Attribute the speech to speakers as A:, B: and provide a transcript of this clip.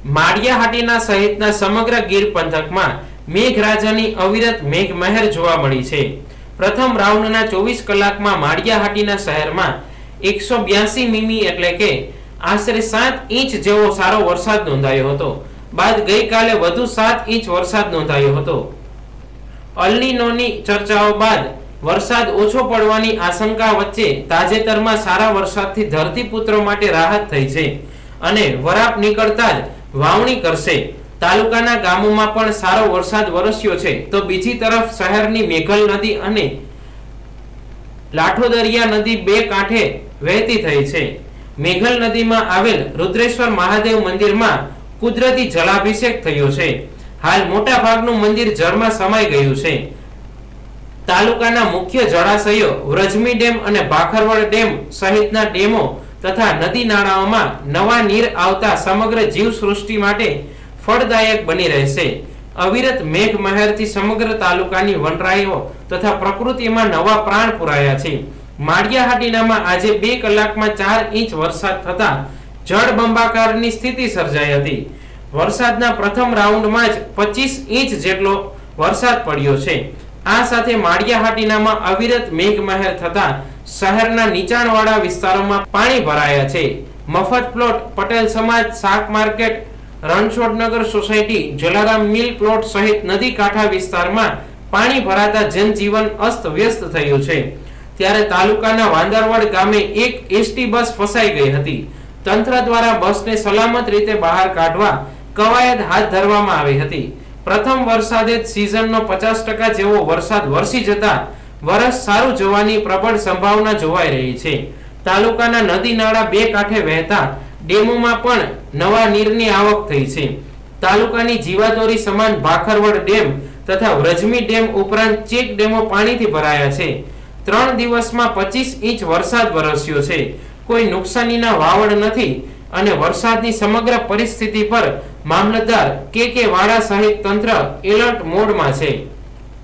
A: માળિયાહાટીના સહિતના સમગ્ર ગીર પંથકમાં મેઘરાજાની અવિરત મેઘમહેર જોવા મળી છે। પ્રથમ રાઉન્ડના 24 કલાકમાં માળિયાહાટીના શહેરમાં 182 મીમી એટલે કે આશરે 7 ઇંચ જેવો સારો વરસાદ નોંધાયો હતો। બાદ ગઈકાલે વધુ 7 ઇંચ વરસાદ નોંધાયો હતો। અલ્નીનોની ચર્ચાઓ બાદ વરસાદ ઓછો પડવાની આશંકા વચ્ચે તાજેતરમાં સારા વરસાદથી ધરતીપુત્રો માટે રાહત થઈ છે અને વરાપ નીકળતા જ વાવણી કરશે। તાલુકાના ગામોમાં પણ સારો વરસાદ વરસ્યો છે તો બીજી તરફ શહેરની મેઘલ નદી અને લાઠોદરિયા નદી બે કાંઠે વહેતી થઈ છે। મેઘલ નદીમાં આવેલ રુદ્રેશ્વર મહાદેવ મંદિરમાં કુદરતી જળાભિષેક થયો છે। હાલ મોટા ભાગનું મંદિર જળમાં સમાઈ ગયું છે। તાલુકાના મુખ્ય જળાશયો વ્રજમી ડેમ અને ભાખરવડ ડેમ સહિતના ડેમો તથા નદી નાળાઓમાં નવા નીર આવતા સમગ્ર જીવસૃષ્ટિ માટે ફળદાયક બની રહેશે। અવિરત મેઘમહેરથી સમગ્ર તાલુકાની વનરાઈઓ તથા પ્રકૃતિમાં નવા પ્રાણ પુરાયા છે। માળિયાહાટીનામાં આજે 2 કલાકમાં 4 ઇંચ વરસાદ થતા જળબંબાકારની સ્થિતિ સર્જાઈ હતી। વરસાદના પ્રથમ રાઉન્ડમાં જ 25 ઇંચ જેટલો વરસાદ પડ્યો છે। આ સાથે માળિયાહાટીનામાં અવિરત મેઘમહેર થતા શહેરના નીચાણવાળા વિસ્તારોમાં પાણી ભરાયા છે। મફત પ્લોટ, પટેલ સમાજ શાક માર્કેટ, રણછોડનગર સોસાયટી, જલારામ મિલ પ્લોટ સહિત નદી કાંઠા વિસ્તારમાં પાણી ભરાતા જનજીવન અસ્ત વ્યસ્ત થયું છે। ત્યારે તાલુકાના વાંદરવડ ગામે એક એસટી બસ ફસાઈ ગઈ હતી। તંત્ર દ્વારા બસને સલામત રીતે બહાર કાઢવા કવાયત હાથ ધરવામાં આવી હતી। પ્રથમ વરસાદે સિઝનનો 50% જેવો વરસાદ વરસી જતા વરસ સારું જવાની પ્રબળ સંભાવના જોવાઈ રહી છે। તાલુકાના નદી નાળા બે કાંઠે વહેતા ડેમોમાં પણ નવા નીરની આવક થઈ છે। તાલુકાની જીવાદોરી સમાન ભાખરવડ ડેમ તથા વ્રજમી ડેમ ઉપરાંત ચેક ડેમો પાણીથી ભરાયા છે। 3 દિવસમાં 25 ઇંચ વરસાદ વરસ્યો છે। કોઈ નુકસાનીના વાવડ નથી અને વરસાદની સમગ્ર પરિસ્થિતિ પર મામલતદાર કે વાડા સહિત તંત્ર એલર્ટ મોડમાં છે।